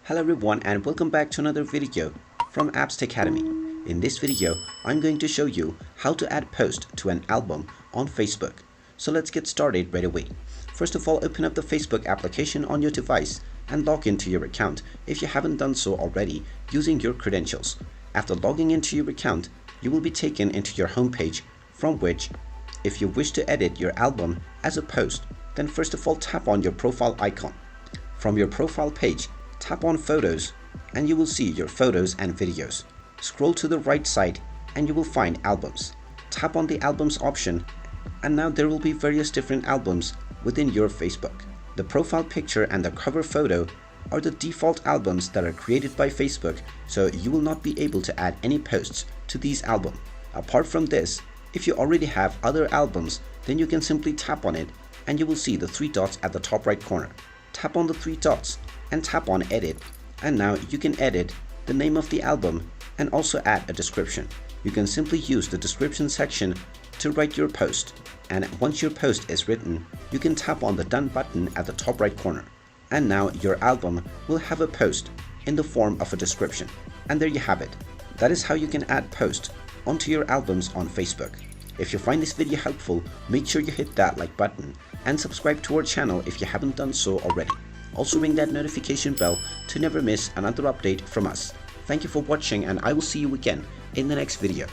Hello everyone and welcome back to another video from Apps Academy. In this video, I'm going to show you how to add post to an album on Facebook. So let's get started right away. First of all, open up the Facebook application on your device and log into your account if you haven't done so already using your credentials. After logging into your account, you will be taken into your home page from which, if you wish to edit your album as a post, then first of all tap on your profile icon. From your profile page, tap on Photos and you will see your photos and videos. Scroll to the right side and you will find Albums. Tap on the Albums option and now there will be various different albums within your Facebook. The profile picture and the cover photo are the default albums that are created by Facebook, so you will not be able to add any posts to these albums. Apart from this, if you already have other albums, then you can simply tap on it and you will see the three dots at the top right corner. Tap on the three dots and tap on Edit, and now you can edit the name of the album and also add a description. You can simply use the description section to write your post, and once your post is written, you can tap on the Done button at the top right corner, and now your album will have a post in the form of a description. And there you have it. That is how you can add posts onto your albums on Facebook. If you find this video helpful, make sure you hit that like button and subscribe to our channel if you haven't done so already. Also ring that notification bell to never miss another update from us. Thank you for watching and I will see you again in the next video.